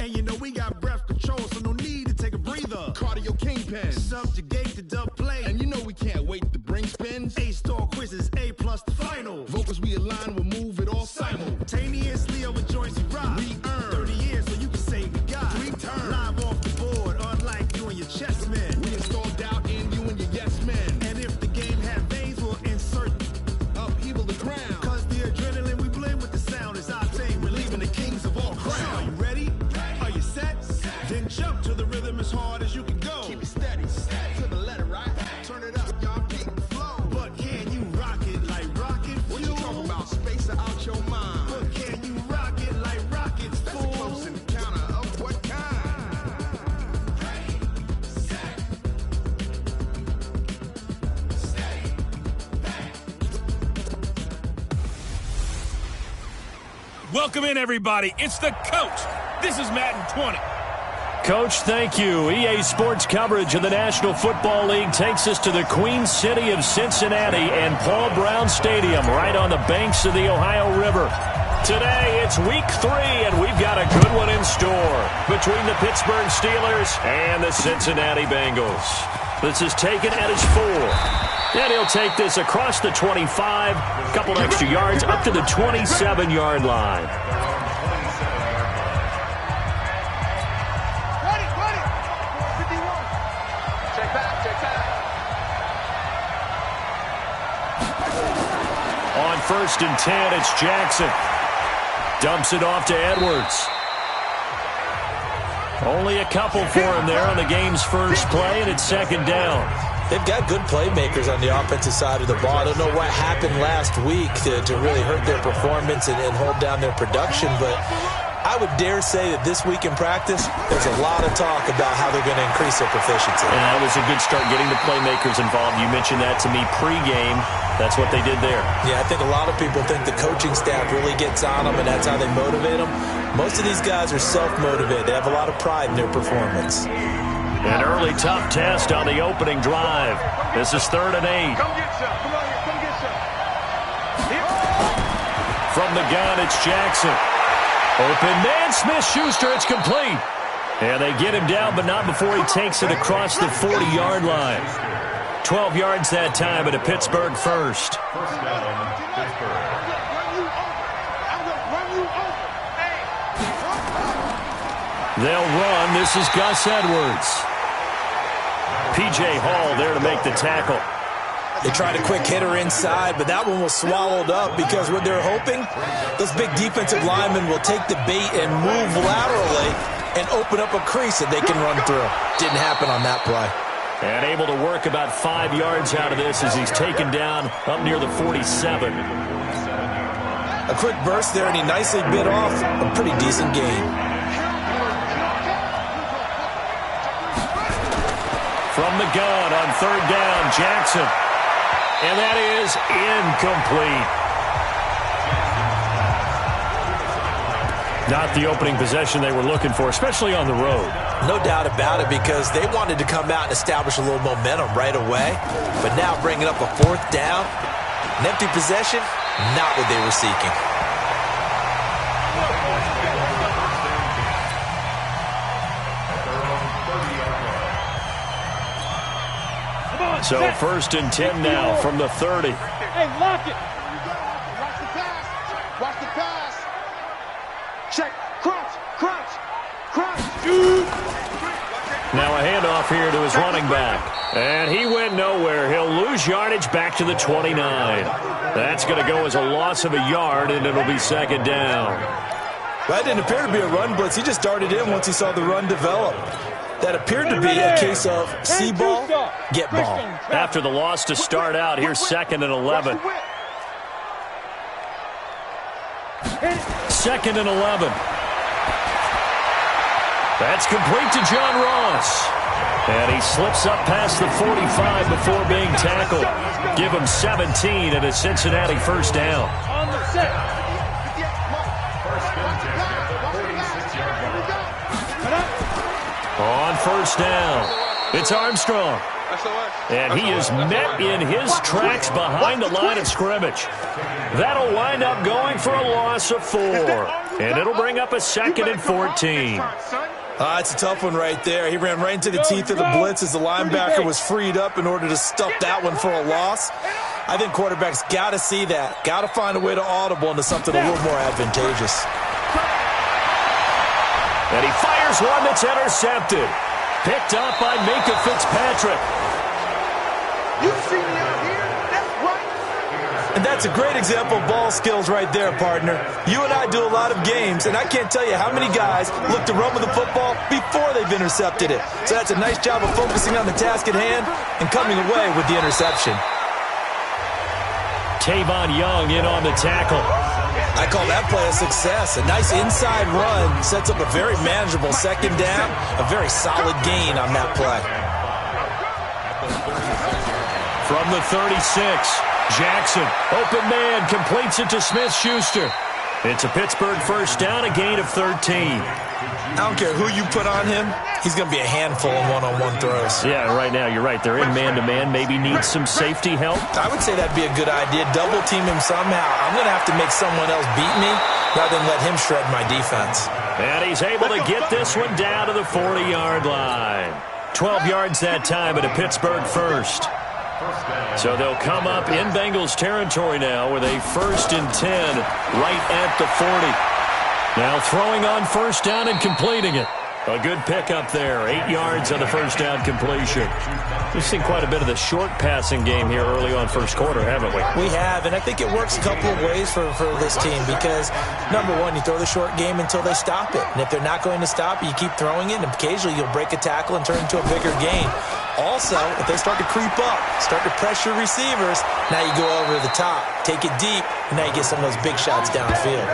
And you know we got breath control, so no need to take a breather. Cardio kingpin, subjugate the dub play. And you know we can't wait to bring spins. A-star quizzes, A+ the final. Vocals we align, we'll move it all simultaneously over joints we rock. We earn 30 years, so you can say we got 3 turns. Live off the board, unlike you and your chess men. We install doubt in you and your yes men. And if the game had veins, we'll insert upheaval the crown. Cause the adrenaline we blend with the sound is our thing. We're leaving the kings of all crowns. So are you ready? Are you set? Then jump to the rhythm as hard as you can go. Keep it steady, to the letter, right? Turn it up, y'all, keep the flow. But can you rock it like rocket fuel? What you talking about? Space out your mind. But can you rock it like rockets, fool? That's a close encounter of what kind? Ready, set, stay back. Welcome in, everybody. It's the coach. This is Madden 20. Coach, thank you. EA Sports coverage of the National Football League takes us to the Queen City of Cincinnati and Paul Brown Stadium right on the banks of the Ohio River. Today, it's Week 3, and we've got a good one in store between the Pittsburgh Steelers and the Cincinnati Bengals. This is taken at his 4. And he'll take this across the 25, a couple extra yards up to the 27-yard line. On 1st and 10, it's Jackson. Dumps it off to Edwards. Only a couple for him there on the game's first play, and it's 2nd down. They've got good playmakers on the offensive side of the ball. I don't know what happened last week to really hurt their performance and hold down their production, but I would dare say that this week in practice, there's a lot of talk about how they're going to increase their proficiency. And that was a good start getting the playmakers involved. You mentioned that to me pregame. That's what they did there. Yeah, I think a lot of people think the coaching staff really gets on them, and that's how they motivate them. Most of these guys are self-motivated. They have a lot of pride in their performance. An early tough test on the opening drive. This is 3rd and 8. Come get some. Come on here. Come get some. From the gun, it's Jackson. Open man, Smith-Schuster, it's complete. And they get him down, but not before he takes it across the 40-yard line. 12 yards that time, but a Pittsburgh first. First down, Pittsburgh. They'll run. This is Gus Edwards. P.J. Hall there to make the tackle. They tried a quick hitter inside, but that one was swallowed up because what they're hoping, those big defensive linemen will take the bait and move laterally and open up a crease that they can run through. Didn't happen on that play. And able to work about 5 yards out of this as he's taken down up near the 47. A quick burst there, and he nicely bit off a pretty decent game. From the gun on 3rd down, Jackson. And that is incomplete. Not the opening possession they were looking for, especially on the road. No doubt about it, because they wanted to come out and establish a little momentum right away. But now bringing up a 4th down, an empty possession, not what they were seeking. So 1st and 10 now from the 30. Hey, lock it. Watch the pass. Watch the pass. Check. Crunch. Crunch. Crunch. Now a handoff here to his running back. And he went nowhere. He'll lose yardage back to the 29. That's going to go as a loss of a yard, and it'll be 2nd down. Well, that didn't appear to be a run blitz. He just darted in once he saw the run develop. That appeared to be a case of see ball, get ball. After the loss to start out, here's 2nd and 11. 2nd and 11. That's complete to John Ross. And he slips up past the 45 before being tackled. Give him 17 and a Cincinnati 1st down. On the set. On 1st down, it's Armstrong. And he is met in his tracks behind the line of scrimmage. That'll wind up going for a loss of 4. And it'll bring up a 2nd and 14. It's a tough one right there. He ran right into the teeth of the blitz as the linebacker was freed up in order to stuff that one for a loss. I think quarterbacks got to see that. Got to find a way to audible into something a little more advantageous. And he fires one that's intercepted. Picked up by Minka Fitzpatrick. You see me out here? That's right. And that's a great example of ball skills right there, partner. You and I do a lot of games, and I can't tell you how many guys look to run with the football before they've intercepted it. So that's a nice job of focusing on the task at hand and coming away with the interception. Tavon Young in on the tackle. I call that play a success. A nice inside run sets up a very manageable 2nd down. A very solid gain on that play. From the 36, Jackson, open man, completes it to Smith-Schuster. It's a Pittsburgh 1st down, a gain of 13. I don't care who you put on him. He's going to be a handful in one-on-one throws. Yeah, right now, you're right. They're in man-to-man. Maybe needs some safety help. I would say that'd be a good idea. Double team him somehow. I'm going to have to make someone else beat me rather than let him shred my defense. And he's able to get this one down to the 40-yard line. 12 yards that time at a Pittsburgh 1st. So they'll come up in Bengals territory now with a 1st and 10 right at the 40. Now throwing on 1st down and completing it. A good pickup there. 8 yards on the 1st down completion. We've seen quite a bit of the short passing game here early on 1st quarter, haven't we? We have, and I think it works a couple of ways for this team because, number one, you throw the short game until they stop it. And if they're not going to stop it, you keep throwing it, and occasionally you'll break a tackle and turn it into a bigger gain. Also, if they start to creep up, start to pressure receivers, now you go over the top, take it deep, and now you get some of those big shots downfield.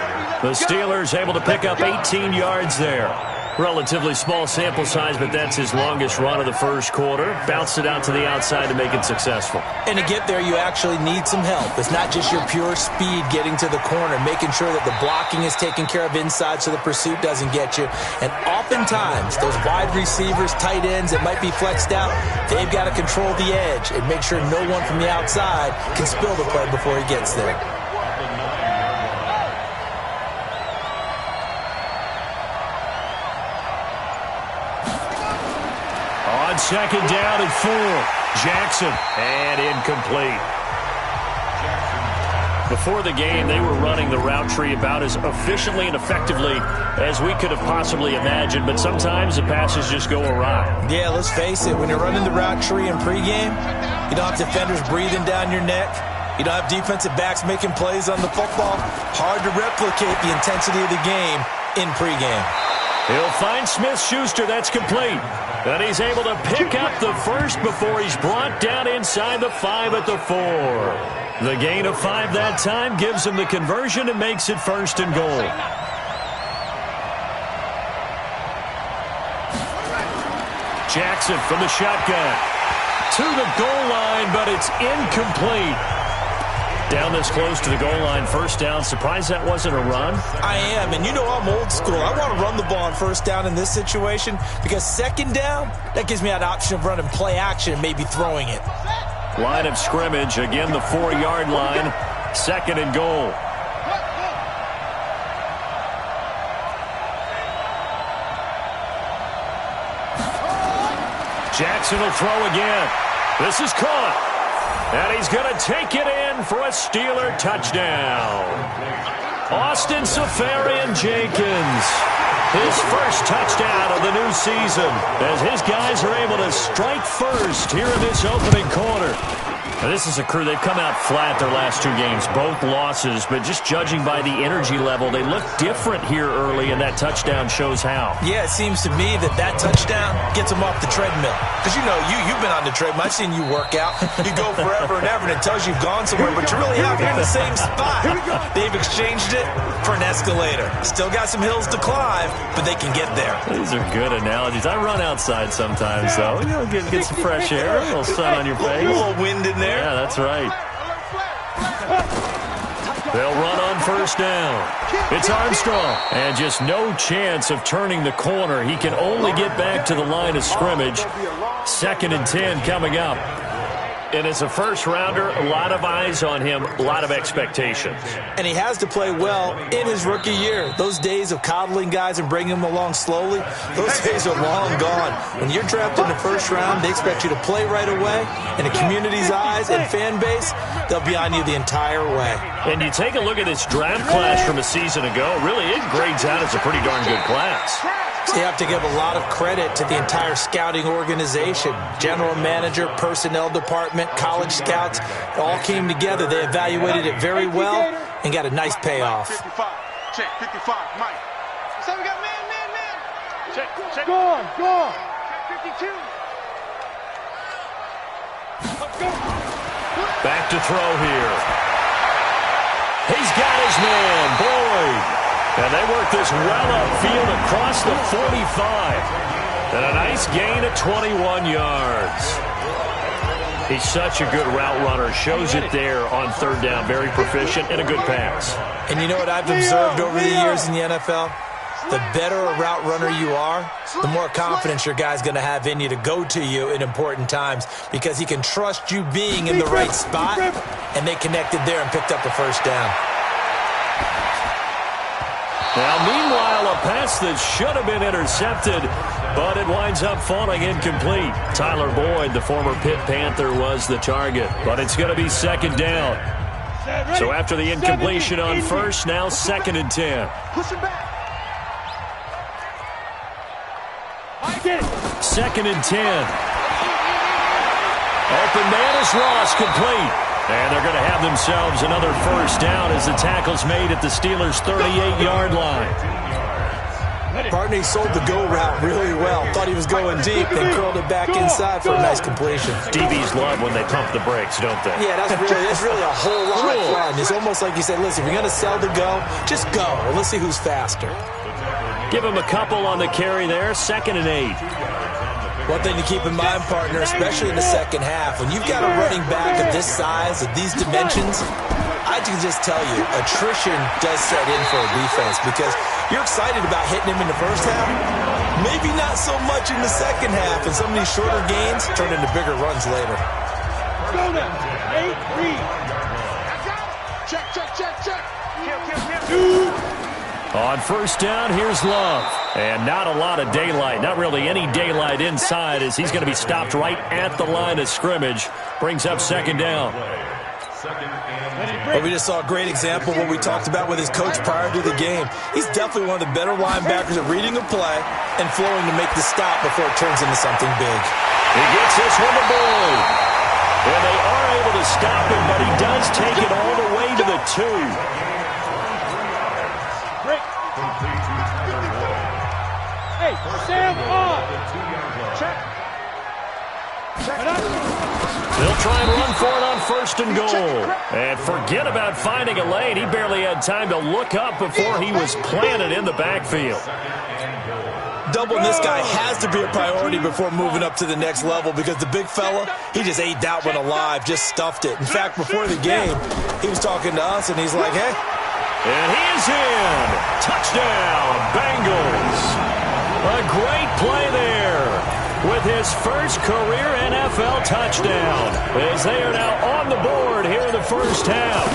The Steelers able to pick up 18 yards there. Relatively small sample size, but that's his longest run of the 1st quarter. Bounced it out to the outside to make it successful. And to get there, you actually need some help. It's not just your pure speed getting to the corner, making sure that the blocking is taken care of inside so the pursuit doesn't get you. And oftentimes, those wide receivers, tight ends that might be flexed out, they've got to control the edge and make sure no one from the outside can spill the play before he gets there. On 2nd down and 4, Jackson, and incomplete. Before the game, they were running the route tree about as efficiently and effectively as we could have possibly imagined, but sometimes the passes just go awry. Yeah, let's face it, when you're running the route tree in pregame, you don't have defenders breathing down your neck. You don't have defensive backs making plays on the football. Hard to replicate the intensity of the game in pregame. He'll find Smith-Schuster. That's complete. And he's able to pick up the 1st before he's brought down inside the 5 at the 4. The gain of 5 that time gives him the conversion and makes it 1st and goal. Jackson from the shotgun. To the goal line, but it's incomplete. Down this close to the goal line, 1st down. Surprised that wasn't a run? I am, and you know I'm old school. I want to run the ball on 1st down in this situation because 2nd down, that gives me that option of running play action and maybe throwing it. Line of scrimmage, again the 4-yard line, 2nd and goal. Jackson will throw again. This is caught. And he's going to take it in for a Steeler touchdown. Austin Seferian-Jenkins, his 1st touchdown of the new season, as his guys are able to strike first here in this opening quarter. Now, this is a crew, they've come out flat their last 2 games, both losses, but just judging by the energy level, they look different here early, and that touchdown shows how. Yeah, it seems to me that touchdown gets them off the treadmill. Because you know, you've been on the treadmill. I've seen you work out. You go forever and ever, and it tells you you've gone somewhere, but you're really out here in the same spot. They've exchanged it for an escalator. Still got some hills to climb, but they can get there. These are good analogies. I run outside sometimes, though. You know, get some fresh air, a little sun on your face. A little wind in there. Yeah, that's right. They'll run on 1st down. It's Armstrong. And just no chance of turning the corner. He can only get back to the line of scrimmage. 2nd and 10 coming up. And as a first-rounder, a lot of eyes on him, a lot of expectations. And he has to play well in his rookie year. Those days of coddling guys and bringing them along slowly, those days are long gone. When you're drafted in the first round, they expect you to play right away. In the community's eyes and fan base, they'll be on you the entire way. And you take a look at this draft class from a season ago, really it grades out as a pretty darn good class. So you have to give a lot of credit to the entire scouting organization. General manager, personnel department, college scouts, all came together. They evaluated it very well and got a nice payoff. 55. Check, 55, Mike. So we got man. Check. Go on. Check 52. Let's go. Back to throw here. He's got his man, Boyd. And they work this well upfield across the 45. And a nice gain of 21 yards. He's such a good route runner. Shows it there on third down. Very proficient and a good pass. And you know what I've observed over the years in the NFL? The better a route runner you are, the more confidence your guy's going to have in you to go to you in important times because he can trust you being in the right spot, and they connected there and picked up the first down. Now, meanwhile, a pass that should have been intercepted, but it winds up falling incomplete. Tyler Boyd, the former Pitt Panther, was the target, but it's going to be second down. So after the incompletion on first, now 2nd and 10. Push him back. 2nd and 10. Open man is lost, complete. And they're going to have themselves another first down as the tackle's made at the Steelers' 38-yard line. Barney sold the go route really well. Thought he was going deep, then curled it back inside for a nice completion. DBs love when they pump the brakes, don't they? Yeah, that's really a whole lot of fun. It's almost like you said, listen, if you're going to sell the go, just go, and let's see who's faster. Give him a couple on the carry there, 2nd and 8. One thing to keep in mind, partner, especially in the second half, when you've got a running back of this size, of these dimensions, I can just tell you, attrition does set in for a defense because you're excited about hitting him in the first half, maybe not so much in the second half, and some of these shorter gains turn into bigger runs later. Go now. 8, read. Check. Kill. On first down, here's Love. And not a lot of daylight, not really any daylight inside as he's going to be stopped right at the line of scrimmage. Brings up second down. Well, we just saw a great example of what we talked about with his coach prior to the game. He's definitely one of the better linebackers at reading a play and flowing to make the stop before it turns into something big. He gets this one to Boyd. And they are able to stop him, but he does take it all the way to the 2. Hey, Sam on. Check. They'll try and run for it on 1st and goal. And forget about finding a lane. He barely had time to look up before he was planted in the backfield. Doubling this guy has to be a priority before moving up to the next level because the big fella, he just ate that one alive, just stuffed it. In fact, before the game, he was talking to us, and he's like, hey. And he is in. Touchdown, Bengals. A great play there with his first career NFL touchdown as they are now on the board here in the first half.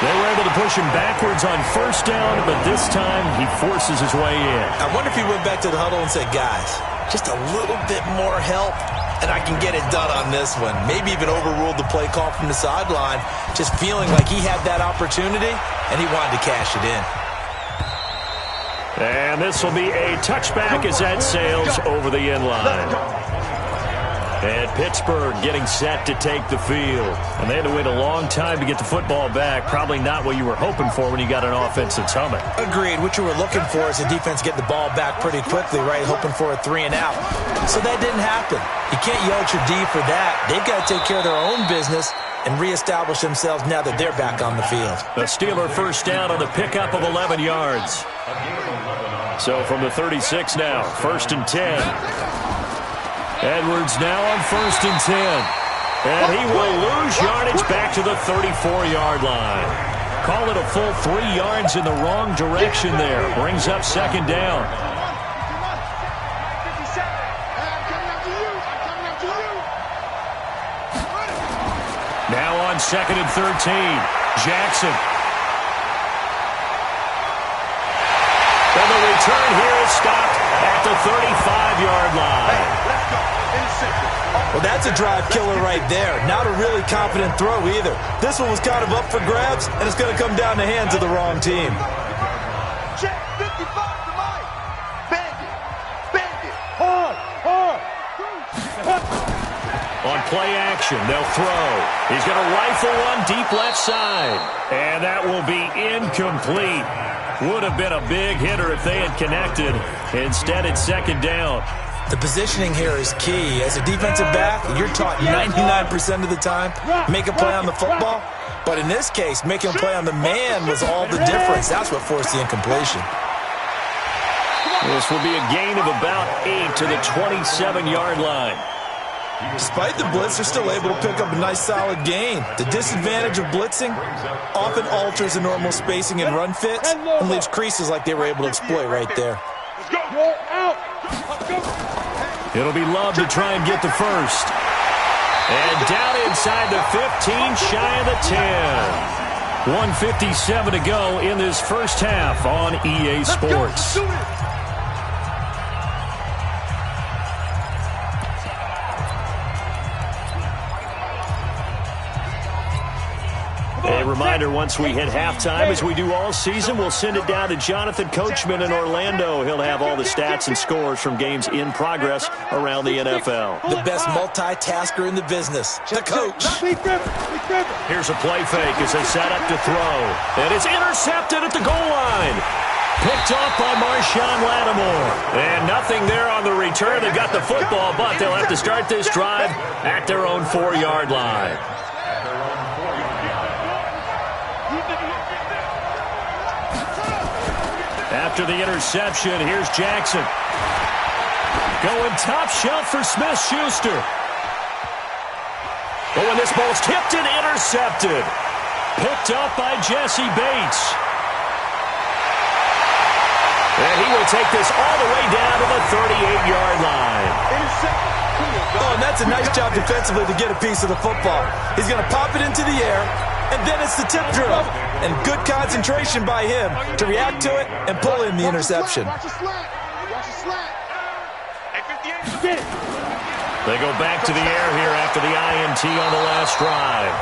They were able to push him backwards on first down, but this time he forces his way in. I wonder if he went back to the huddle and said, guys, just a little bit more help, and I can get it done on this one. Maybe even overruled the play call from the sideline, just feeling like he had that opportunity, and he wanted to cash it in. And this will be a touchback as that sails over the end line. And Pittsburgh getting set to take the field. And they had to wait a long time to get the football back. Probably not what you were hoping for when you got an offense that's humming. Agreed. What you were looking for is the defense get the ball back pretty quickly, right? Hoping for a 3 and out. So that didn't happen. You can't yell at your D for that. They've got to take care of their own business and reestablish themselves now that they're back on the field. A Steeler first down on the pickup of 11 yards. So from the 36 now, 1st and 10. Edwards now on 1st and 10. And he will lose yardage back to the 34-yard line. Call it a full 3 yards in the wrong direction there. Brings up second down. on 2nd and 13. Jackson. And the return here is stopped at the 35-yard line. Well, that's a drive killer right there. Not a really confident throw either. This one was kind of up for grabs, and it's going to come down the hands of the wrong team. Check 55 to Mike. Bandit. Hard. On play action, they'll throw. He's going to rifle one deep left side. And that will be incomplete. Would have been a big hitter if they had connected. Instead, it's 2nd down. The positioning here is key. As a defensive back, you're taught 99% of the time, make a play on the football. But in this case, making a play on the man was all the difference. That's what forced the incompletion. This will be a gain of about 8 to the 27-yard line. Despite the blitz, they're still able to pick up a nice solid gain. The disadvantage of blitzing often alters the normal spacing and run fits and leaves creases like they were able to exploit right there. You're out. It'll be Love to try and get the first. And down inside the 15, shy of the 10. 1:57 to go in this first half on EA Sports. A reminder, once we hit halftime, as we do all season, we'll send it down to Jonathan Coachman in Orlando. He'll have all the stats and scores from games in progress around the NFL. The best multitasker in the business, the coach. Here's a play fake as they set up to throw. And it's intercepted at the goal line. Picked off by Marshawn Lattimore. And nothing there on the return. They got the football, but they'll have to start this drive at their own 4-yard line. After the interception, here's Jackson. Going top shelf for Smith-Schuster. Oh, and this ball's tipped and intercepted. Picked up by Jesse Bates. And he will take this all the way down to the 38-yard line. Oh, and that's a nice job defensively to get a piece of the football. He's going to pop it into the air, and then it's the tip drill. And good concentration by him to react to it and pull in the interception. They go back to the air here after the INT on the last drive.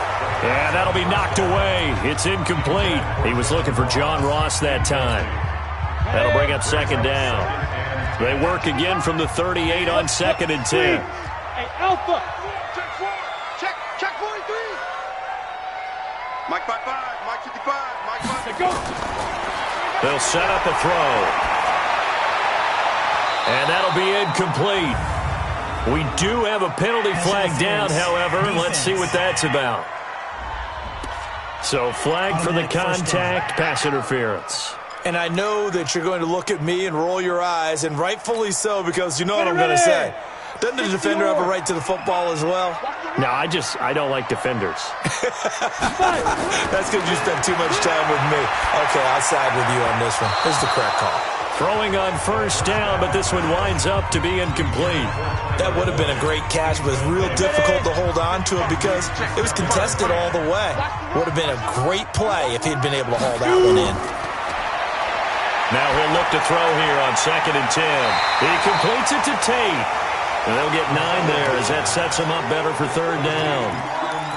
And that'll be knocked away. It's incomplete. He was looking for John Ross that time. That'll bring up 2nd down. They work again from the 38 on 2nd and 10. Hey, Alpha. Check 43. Mike 55, Mike 55, Mike 55. Go. They'll set up a throw. And that'll be incomplete. We do have a penalty flag down, however. Let's see what that's about. So flag for the contact, pass interference. And I know that you're going to look at me and roll your eyes, and rightfully so, because you know what I'm going to say. Doesn't the defender have a right to the football as well? No, I don't like defenders. That's because you spent too much time with me. Okay, I'll side with you on this one. This is the correct call. Throwing on 1st down, but this one winds up to be incomplete. That would have been a great catch, but it's real difficult to hold on to it because it was contested all the way. Would have been a great play if he'd been able to haul that one in. Now he'll look to throw here on 2nd and 10. He completes it to Tate. And they'll get 9 there as that sets him up better for 3rd down.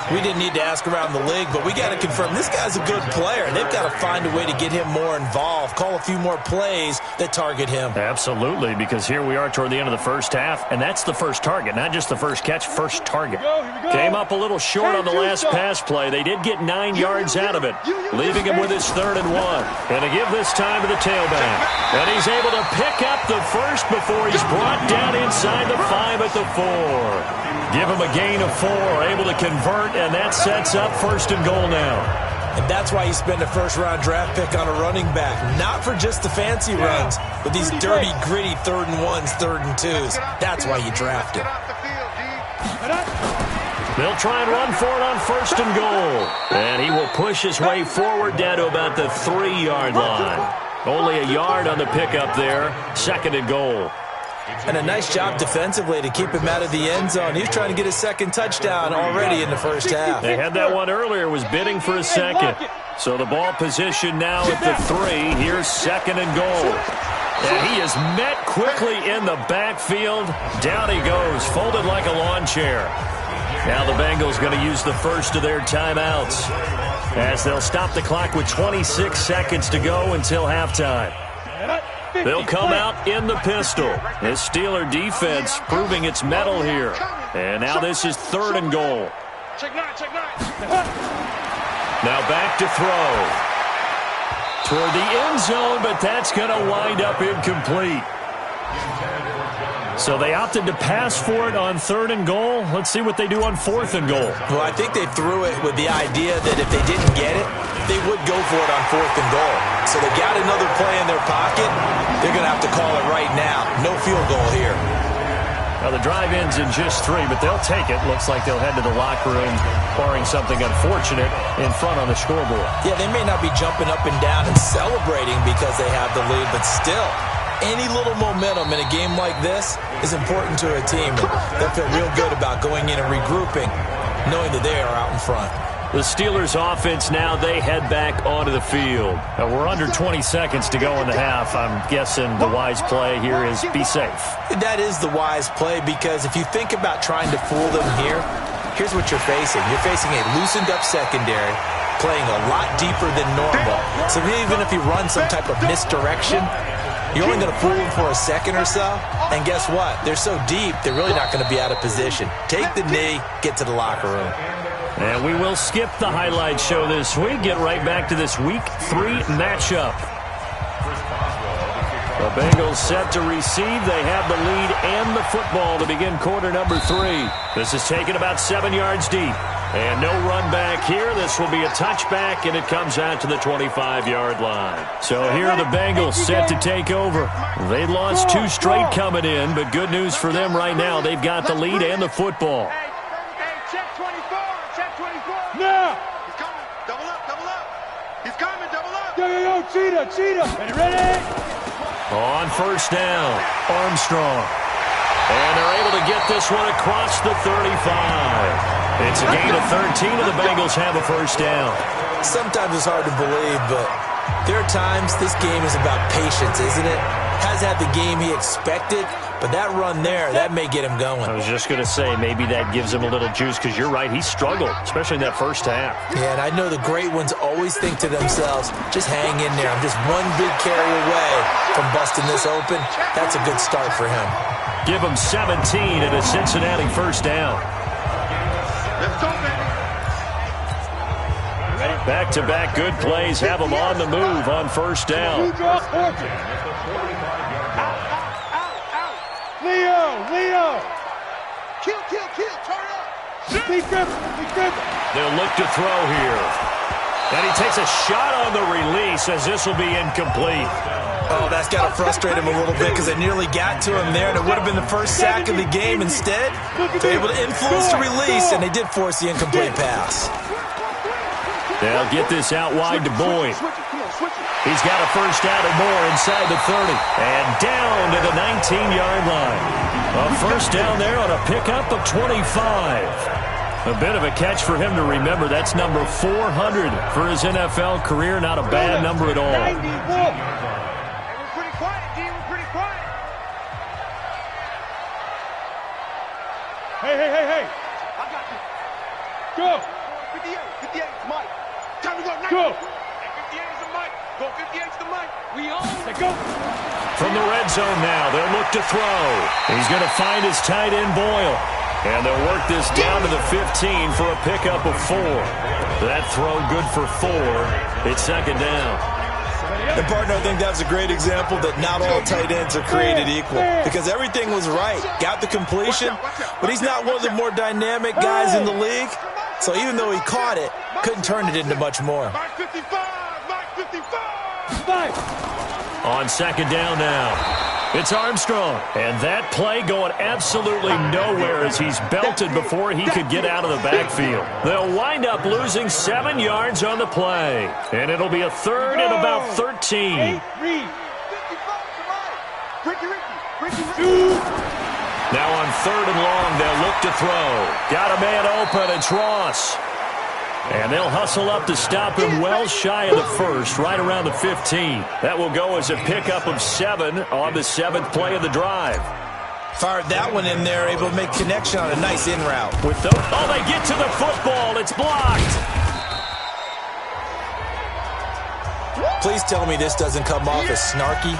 We didn't need to ask around the league, but we got to confirm this guy's a good player. They've got to find a way to get him more involved, call a few more plays that target him. Absolutely, because here we are toward the end of the first half, and that's the first target, not just the first catch, first target. Came up a little short on the last pass play. They did get 9 yards out of it, leaving him with his 3rd and 1. And to give this time to the tailback. And he's able to pick up the first before he's brought down inside the 5 at the 4. Give him a gain of 4, able to convert, and that sets up 1st and goal now. And that's why you spend a 1st-round draft pick on a running back. Not for just the fancy runs, but these dirty, gritty 3rd and 1s, 3rd and 2s. That's why you draft him. They'll try and run for it on 1st and goal. And he will push his way forward down to about the 3-yard line. Only a yard on the pickup there, 2nd and goal. And a nice job defensively to keep him out of the end zone. He's trying to get his second touchdown already in the first half. They had that one earlier, was bidding for a second. So the ball position now at the 3. Here's 2nd and goal. And he is met quickly in the backfield. Down he goes, folded like a lawn chair. Now the Bengals going to use the first of their timeouts, as they'll stop the clock with 26 seconds to go until halftime. They'll come out in the pistol. This Steeler defense proving its mettle here. And now this is 3rd and goal. Now back to throw. Toward the end zone, but that's going to wind up incomplete. So they opted to pass for it on 3rd and goal. Let's see what they do on 4th and goal. Well, I think they threw it with the idea that if they didn't get it, they would go for it on 4th and goal. So they got another play in their pocket. They're going to have to call it right now. No field goal here. Now the drive ends in just 3, but they'll take it. Looks like they'll head to the locker room, barring something unfortunate in front on the scoreboard. Yeah, they may not be jumping up and down and celebrating because they have the lead, but still, any little momentum in a game like this is important to a team. And they'll feel real good about going in and regrouping, knowing that they are out in front. The Steelers offense now, they head back onto the field. Now, we're under 20 seconds to go in the half. I'm guessing the wise play here is be safe. That is the wise play, because if you think about trying to fool them here, here's what you're facing. You're facing a loosened up secondary, playing a lot deeper than normal. So even if you run some type of misdirection, you're only going to fool them for a second or so. And guess what? They're so deep, they're really not going to be out of position. Take the knee, get to the locker room. And we will skip the highlight show this week. Get right back to this Week 3 matchup. The Bengals set to receive. They have the lead and the football to begin quarter number 3. This is taken about 7 yards deep. And no run back here. This will be a touchback, and it comes out to the 25-yard line. So here are the Bengals set to take over. They lost 2 straight coming in, but good news for them right now. They've got the lead and the football. Now! He's coming. Double up, double up. He's coming, double up. Yo, cheetah. Ready? On first down, Armstrong. And they're able to get this one across the 35. It's a gain of 13, and the Bengals have a first down. Sometimes it's hard to believe, but there are times this game is about patience, isn't it? Has had the game he expected, but that run there, that may get him going. I was just going to say, maybe that gives him a little juice, because you're right, he struggled, especially in that first half. Yeah, and I know the great ones always think to themselves, just hang in there. I'm just one big carry away from busting this open. That's a good start for him. Give him 17 at a Cincinnati first down. Let's go, baby. Back-to-back good plays have him on the move on first down. Leo. Kill, turn up. Be careful. They'll look to throw here. And he takes a shot on the release, as this will be incomplete. Oh, that's got to frustrate him a little bit, because they nearly got to him there, and it would have been the first sack of the game. Instead, they're able to influence the release, and they did force the incomplete pass. They'll get this out wide to Boyd. He's got a first down and more inside the 30. And down to the 19-yard line. A first down there on a pickup of 25. A bit of a catch for him to remember. That's number 400 for his NFL career. Not a bad number at all. We're pretty quiet, D. We're pretty quiet. Hey. I got you. Go. 58 is Mike. Time to go. Go. 58 is the Mike. Go 58 is the Mike. We all go. From the red zone now, they'll look to throw. He's going to find his tight end, Boyle. And they'll work this down to the 15 for a pickup of 4. That throw good for 4. It's second down. And, partner, I think that's a great example that not all tight ends are created equal, because everything was right. Got the completion, but he's not one of the more dynamic guys in the league. So even though he caught it, couldn't turn it into much more. Mike 55. On second down now. It's Armstrong. And that play going absolutely nowhere as he's belted before he could get out of the backfield. They'll wind up losing 7 yards on the play. And it'll be a third and about 13. Now on 3rd and long, they'll look to throw. Got a man open. It's Ross. And they'll hustle up to stop him well shy of the first, right around the 15. That will go as a pickup of 7 on the 7th play of the drive. Fired that one in there, able to make connection on a nice in route. With the, they get to the football. It's blocked. Please tell me this doesn't come off as snarky.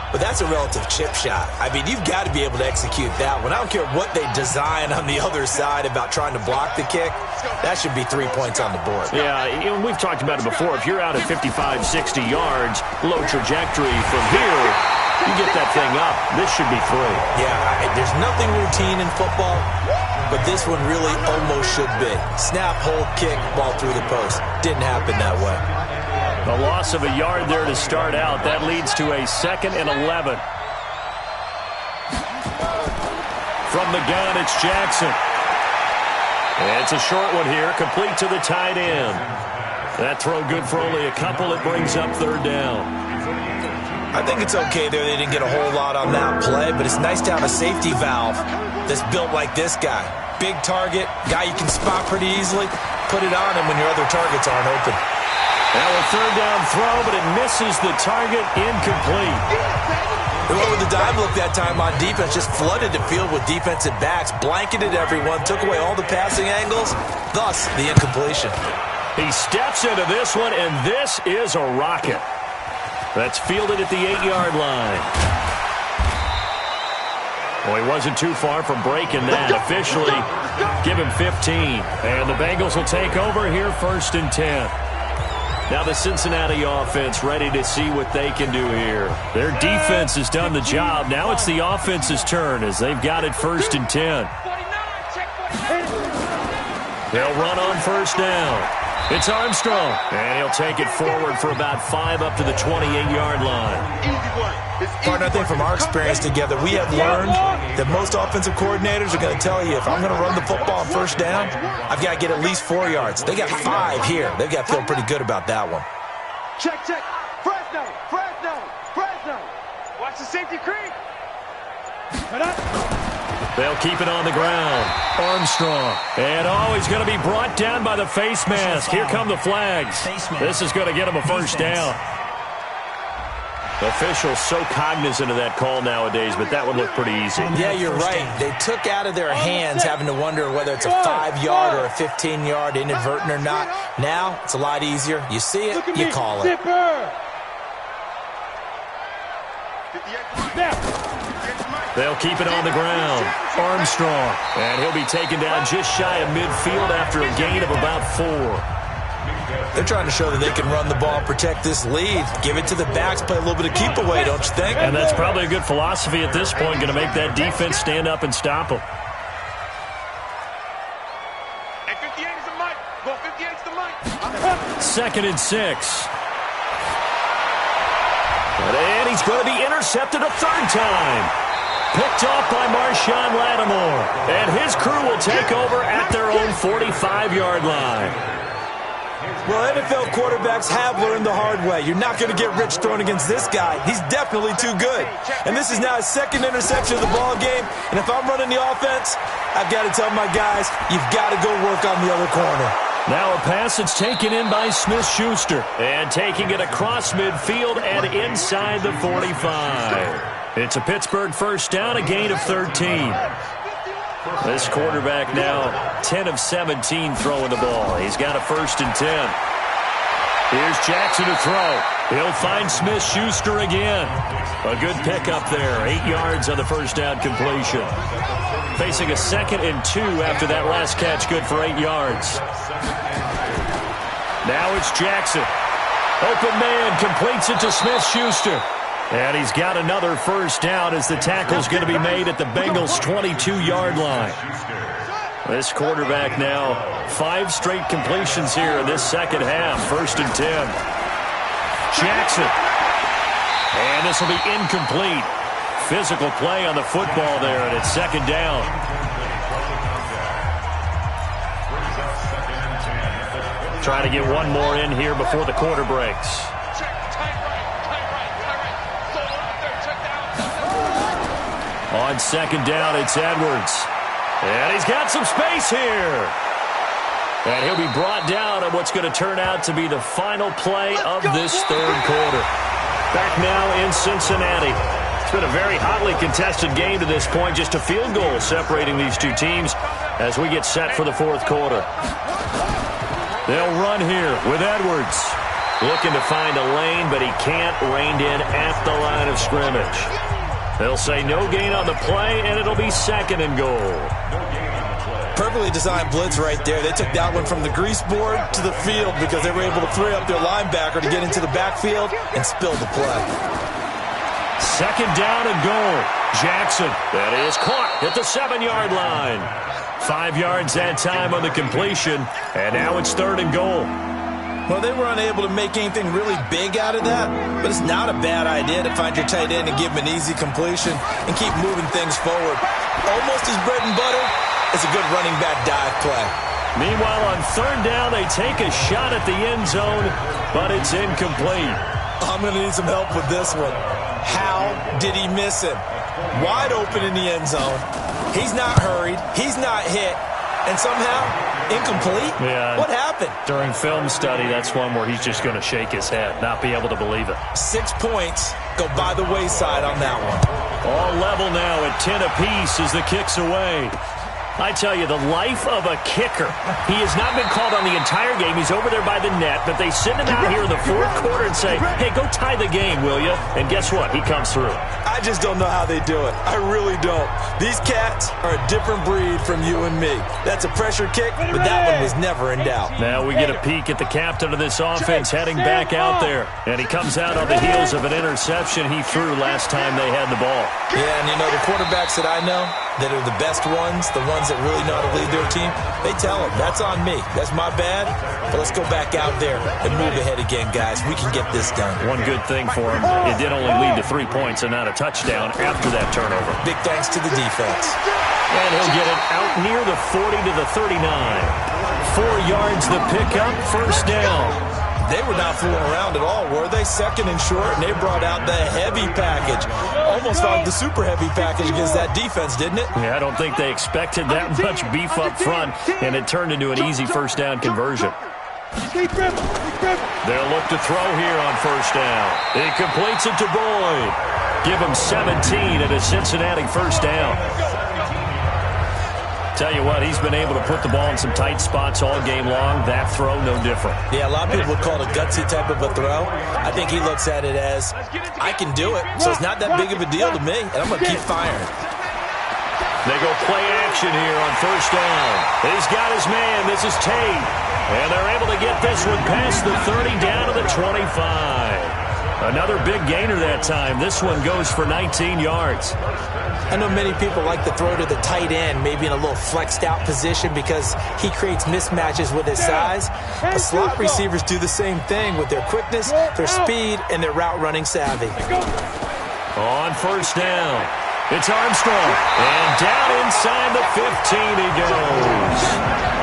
But that's a relative chip shot. I mean, you've got to be able to execute that one. I don't care what they design on the other side about trying to block the kick. That should be 3 points on the board. Yeah, we've talked about it before. If you're out at 55, 60 yards, low trajectory from here, you get that thing up. This should be 3. Yeah, there's nothing routine in football, but this one really almost should be. Snap, hold, kick, ball through the post. Didn't happen that way. A loss of a yard there to start out. That leads to a 2nd and 11. From the gun, it's Jackson. And it's a short one here, complete to the tight end. That throw good for only a couple. It brings up 3rd down. I think it's okay there. They didn't get a whole lot on that play, but it's nice to have a safety valve that's built like this guy. Big target, guy you can spot pretty easily. Put it on him when your other targets aren't open. Now a 3rd down throw, but it misses the target, incomplete. They went with the dive look that time on defense, just flooded the field with defensive backs, blanketed everyone, took away all the passing angles, thus the incompletion. He steps into this one, and this is a rocket. That's fielded at the 8-yard line. Well, he wasn't too far from breaking that. Officially, give him 15. And the Bengals will take over here, 1st and 10. Now the Cincinnati offense ready to see what they can do here. Their defense has done the job. Now it's the offense's turn as they've got it 1st and 10. They'll run on 1st down. It's Armstrong, and he'll take it forward for about 5 up to the 28-yard line. Partner, I think from our experience together, we have learned that most offensive coordinators are going to tell you, if I'm going to run the football on 1st down, I've got to get at least 4 yards. They got 5 here. They've got to feel pretty good about that one. Check. Fresno. Watch the safety creep. They'll keep it on the ground. Armstrong. And he's going to be brought down by the face mask. Here come the flags. This is going to get him a 1st down. Officials so cognizant of that call nowadays, but that would look pretty easy. Yeah, you're right. They took out of their hands having to wonder whether it's a 5-yard or a 15-yard, inadvertent or not. Now, it's a lot easier. You see it, you call it. They'll keep it on the ground. Armstrong. And he'll be taken down just shy of midfield after a gain of about 4. They're trying to show that they can run the ball, protect this lead, give it to the backs, play a little bit of keep away, don't you think? And that's probably a good philosophy at this point, going to make that defense stand up and stop them. And 58 is the mic. Go 58 is the mic. 2nd and 6. And he's going to be intercepted a 3rd time. Picked off by Marshawn Lattimore. And his crew will take over at their own 45-yard line. Well, NFL quarterbacks have learned the hard way. You're not going to get rich throwing against this guy. He's definitely too good. And this is now his 2nd interception of the ball game. And if I'm running the offense, I've got to tell my guys, you've got to go work on the other corner. Now a pass that's taken in by Smith-Schuster. And taking it across midfield and inside the 45. It's a Pittsburgh 1st down, a gain of 13. This quarterback now 10 of 17 throwing the ball. He's got a 1st and 10. Here's Jackson to throw. He'll find Smith-Schuster again. A good pickup there. 8 yards on the 1st down completion. Facing a 2nd and 2 after that last catch. Good for 8 yards. Now it's Jackson. Open man completes it to Smith-Schuster. And he's got another 1st down as the tackle's going to be made at the Bengals' 22-yard line. This quarterback now 5 straight completions here in this 2nd half. 1st and 10. Jackson. And this will be incomplete. Physical play on the football there, and it's 2nd down. Trying to get one more in here before the quarter breaks. On second down, it's Edwards. And he's got some space here. And he'll be brought down on what's going to turn out to be the final play of this third quarter. Back now in Cincinnati. It's been a very hotly contested game to this point. Just a field goal separating these two teams as we get set for the fourth quarter. They'll run here with Edwards. Looking to find a lane, but he can't. Reined in at the line of scrimmage. They'll say no gain on the play, and it'll be second and goal. Perfectly designed blitz right there. They took that one from the grease board to the field because they were able to free up their linebacker to get into the backfield and spill the play. Second down and goal. Jackson, that is caught at the 7-yard line. 5 yards that time on the completion, and now it's third and goal. Well, they were unable to make anything really big out of that, but it's not a bad idea to find your tight end and give him an easy completion and keep moving things forward. Almost his bread and butter. It's a good running back dive play. Meanwhile, on third down, they take a shot at the end zone, but it's incomplete. I'm going to need some help with this one. How did he miss him? Wide open in the end zone. He's not hurried. He's not hit. And somehow, incomplete? Yeah. What happened? During film study, that's one where he's just going to shake his head, not be able to believe it. 6 points go by the wayside on that one. All level now at 10 apiece as the kick's away. I tell you, the life of a kicker. He has not been called on the entire game. He's over there by the net, but they send him out here in the fourth quarter and say, hey, go tie the game, will you? And guess what? He comes through. I just don't know how they do it. I really don't. These cats are a different breed from you and me. That's a pressure kick, but that one was never in doubt. Now we get a peek at the captain of this offense heading back out there. And he comes out on the heels of an interception he threw last time they had the ball. Yeah, and you know, the quarterbacks that I know that are the best ones, the ones that really know how to lead their team, they tell them, that's on me. That's my bad. But let's go back out there and move ahead again, guys. We can get this done. One good thing for him, it did only lead to 3 points and not a touchdown after that turnover. Big thanks to the defense. And he'll get it out near the 40 to the 39. 4 yards the pickup, first down. They were not fooling around at all, were they? Second and short, and they brought out the heavy package. Almost like the super heavy package against that defense, didn't it? Yeah, I don't think they expected that much beef up front, and it turned into an easy first down conversion. They'll look to throw here on first down. He completes it to Boyd. Give him 17 at a Cincinnati first down. Tell you what, he's been able to put the ball in some tight spots all game long. That throw, no different. Yeah, a lot of people would call it a gutsy type of a throw. I think he looks at it as, I can do it, so it's not that big of a deal to me, and I'm going to keep firing. They go play action here on first down. He's got his man. This is Tate. And they're able to get this one past the 30 down to the 25. Another big gainer that time. This one goes for 19 yards. I know many people like to throw to the tight end, maybe in a little flexed out position because he creates mismatches with his size. But slot receivers do the same thing with their quickness, their speed, and their route running savvy. On first down, it's Armstrong. And down inside the 15 he goes.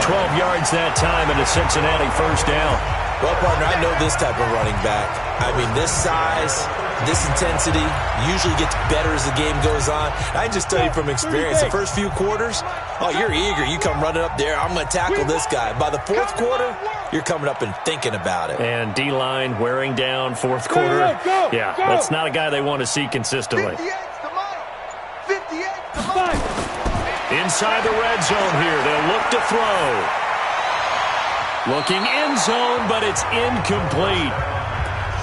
12 yards that time and a Cincinnati first down. Well, partner, I know this type of running back. I mean, this size, this intensity usually gets better as the game goes on. I can just tell you from experience, the first few quarters, oh, you're eager. You come running up there, I'm going to tackle this guy. By the fourth quarter, you're coming up and thinking about it. And D-line wearing down fourth quarter. Yeah, that's not a guy they want to see consistently. 58's the model. Inside the red zone here, they'll look to throw. Looking end zone, but it's incomplete.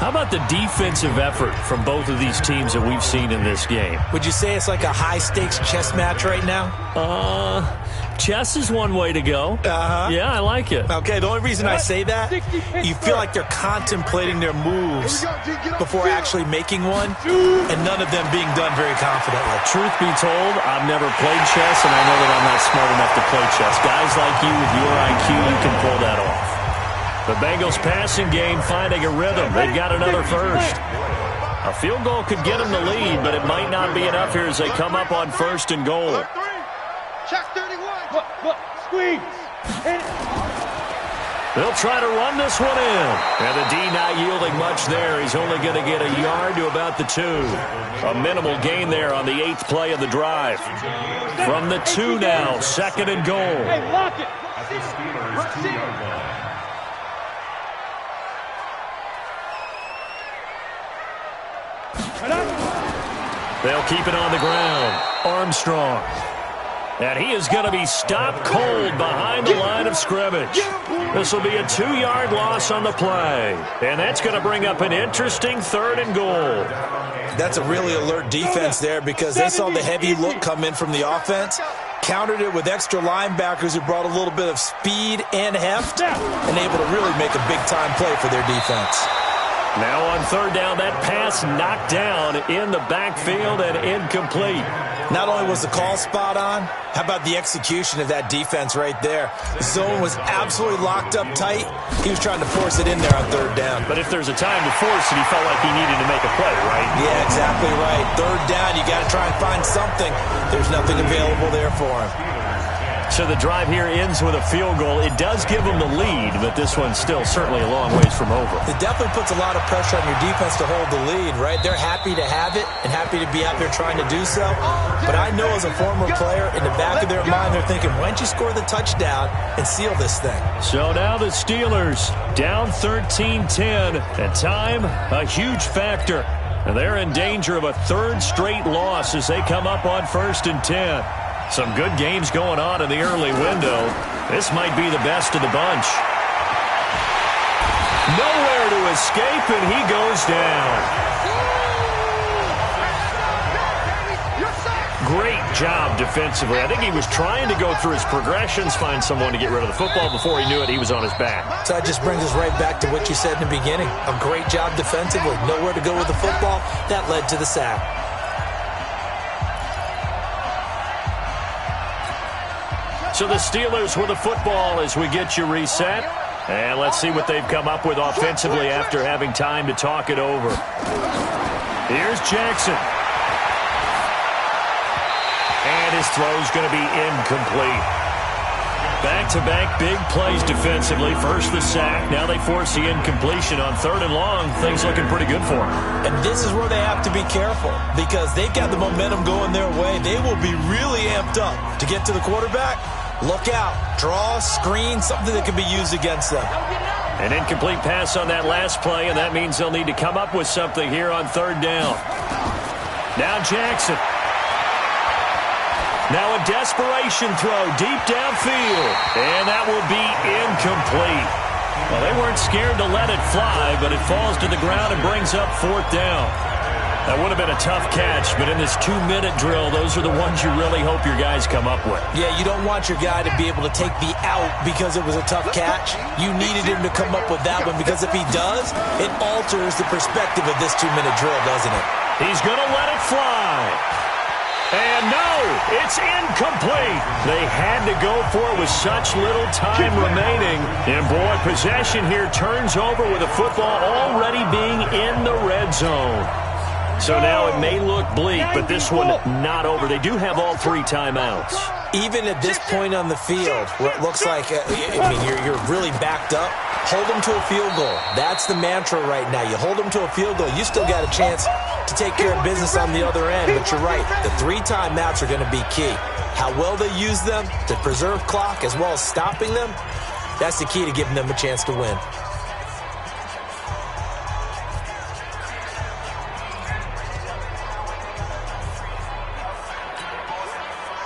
How about the defensive effort from both of these teams that we've seen in this game? Would you say it's like a high-stakes chess match right now? Chess is one way to go. Yeah, I like it. Okay, the only reason I say that, you feel like they're contemplating their moves before actually making one, and none of them being done very confidently. Truth be told, I've never played chess, and I know that I'm not smart enough to play chess. Guys like you with your IQ, you can pull that off. The Bengals passing game finding a rhythm. They've got another first. A field goal could get them the lead, but it might not be enough here as they come up on first and goal. Check 31. Look, squeeze. They'll try to run this one in. And the D not yielding much there. He's only going to get a yard to about the 2. A minimal gain there on the 8th play of the drive. From the 2 now, 2nd and goal. Hey, lock it. They'll keep it on the ground. Armstrong. And he is going to be stopped cold behind the line of scrimmage. This will be a 2-yard loss on the play. And that's going to bring up an interesting 3rd and goal. That's a really alert defense there because they saw the heavy look come in from the offense, countered it with extra linebackers who brought a little bit of speed and heft, and able to really make a big-time play for their defense. Now on 3rd down, that pass knocked down in the backfield and incomplete. Not only was the call spot on, how about the execution of that defense right there? The zone was absolutely locked up tight. He was trying to force it in there on 3rd down. But if there's a time to force it, he felt like he needed to make a play, right? Yeah, exactly right. 3rd down, you got to try and find something. There's nothing available there for him. So the drive here ends with a field goal. It does give them the lead, but this one's still certainly a long ways from over. It definitely puts a lot of pressure on your defense to hold the lead, right? They're happy to have it and happy to be out there trying to do so. But I know as a former player, in the back of their mind, they're thinking, why don't you score the touchdown and seal this thing? So now the Steelers down 13-10. At time, a huge factor. And they're in danger of a 3rd straight loss as they come up on 1st and 10. Some good games going on in the early window. This might be the best of the bunch. Nowhere to escape, and he goes down. Great job defensively. I think he was trying to go through his progressions, find someone to get rid of the football. Before he knew it, he was on his back. So that just brings us right back to what you said in the beginning. A great job defensively. Nowhere to go with the football. That led to the sack. So the Steelers with the football as we get you reset. And let's see what they've come up with offensively after having time to talk it over. Here's Jackson. And his throw's going to be incomplete. Back-to-back big plays defensively. First the sack. Now they force the incompletion on 3rd and long. Things looking pretty good for them. And this is where they have to be careful because they've got the momentum going their way. They will be really amped up to get to the quarterback. Look out. Draw, screen, something that can be used against them. An incomplete pass on that last play, and that means they'll need to come up with something here on 3rd down. Now Jackson. Now a desperation throw deep downfield, and that will be incomplete. Well, they weren't scared to let it fly, but it falls to the ground and brings up 4th down. That would have been a tough catch, but in this 2-minute drill, those are the ones you really hope your guys come up with. Yeah, you don't want your guy to be able to take the out because it was a tough catch. You needed him to come up with that one because if he does, it alters the perspective of this 2-minute drill, doesn't it? He's going to let it fly. And no, it's incomplete. They had to go for it with such little time remaining. And boy, possession here turns over with the football already being in the red zone. So now it may look bleak, but this one not over. They do have all 3 timeouts. Even at this point on the field, where it looks like you're really backed up, hold them to a field goal. That's the mantra right now. You hold them to a field goal, you still got a chance to take care of business on the other end. But you're right, the 3 timeouts are going to be key. How well they use them to preserve clock as well as stopping them, that's the key to giving them a chance to win.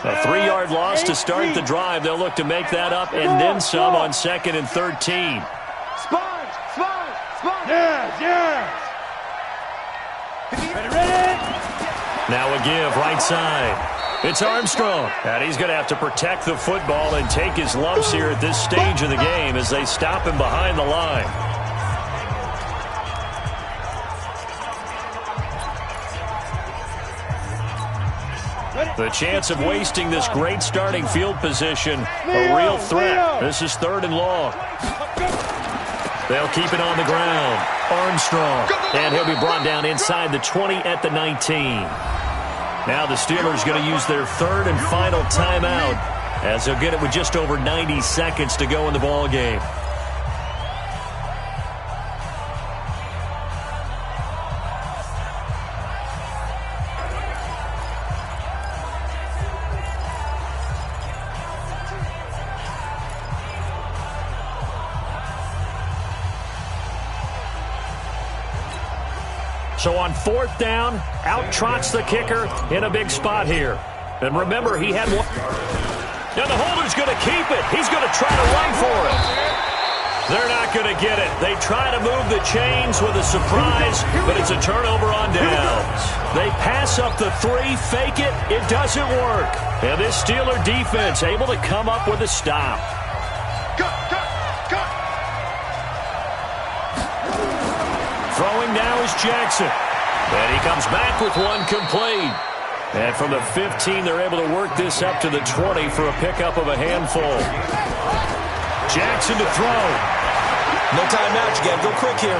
A 3-yard loss to start the drive. They'll look to make that up and then some on 2nd and 13. Sponge! Yes! Ready? Now a give, right side. It's Armstrong. And he's going to have to protect the football and take his lumps here at this stage of the game as they stop him behind the line. The chance of wasting this great starting field position, a real threat. This is 3rd and long. They'll keep it on the ground. Armstrong. And he'll be brought down inside the 20 at the 19. Now the Steelers going to use their 3rd and final timeout as they'll get it with just over 90 seconds to go in the ball game. So on 4th down, out trots the kicker in a big spot here. And remember, he had one. And the holder's going to keep it. He's going to try to run for it. They're not going to get it. They try to move the chains with a surprise, but it's a turnover on downs. They pass up the 3, fake it. It doesn't work. And this Steeler defense able to come up with a stop. Throwing now is Jackson. And he comes back with one complete. And from the 15, they're able to work this up to the 20 for a pickup of a handful. Jackson to throw. No timeout. You got to go quick here.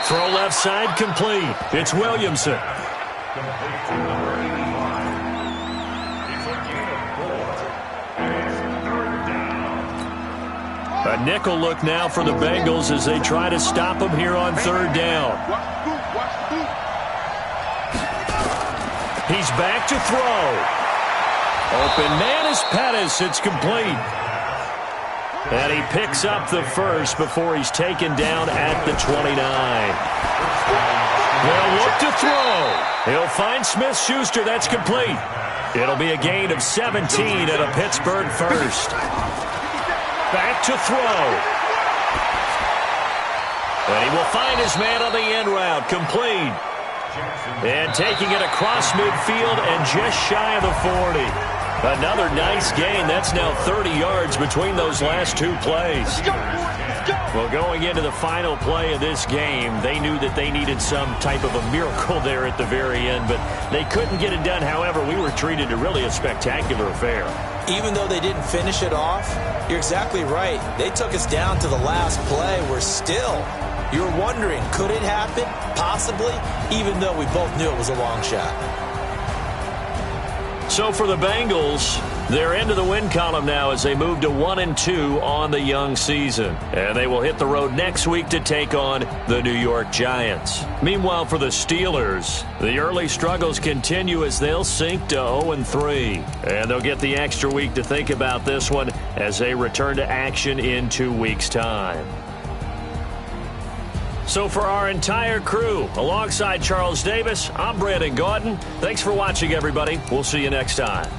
Throw left side complete. It's Williamson. A nickel look now for the Bengals as they try to stop him here on 3rd down. He's back to throw. Open man is Pettis. It's complete. And he picks up the first before he's taken down at the 29. They'll look to throw. He'll find Smith-Schuster. That's complete. It'll be a gain of 17 and a Pittsburgh first. Back to throw. And he will find his man on the end route. Complete. And taking it across midfield and just shy of the 40. Another nice gain. That's now 30 yards between those last 2 plays. Well, going into the final play of this game, they knew that they needed some type of a miracle there at the very end, but they couldn't get it done. However, we were treated to really a spectacular affair. Even though they didn't finish it off, you're exactly right. They took us down to the last play. We're still, you're wondering, could it happen? Possibly, even though we both knew it was a long shot. So for the Bengals, they're into the win column now as they move to 1-2 on the young season. And they will hit the road next week to take on the New York Giants. Meanwhile, for the Steelers, the early struggles continue as they'll sink to 0-3. And they'll get the extra week to think about this one as they return to action in 2 weeks' time. So for our entire crew, alongside Charles Davis, I'm Brandon Gaudin. Thanks for watching, everybody. We'll see you next time.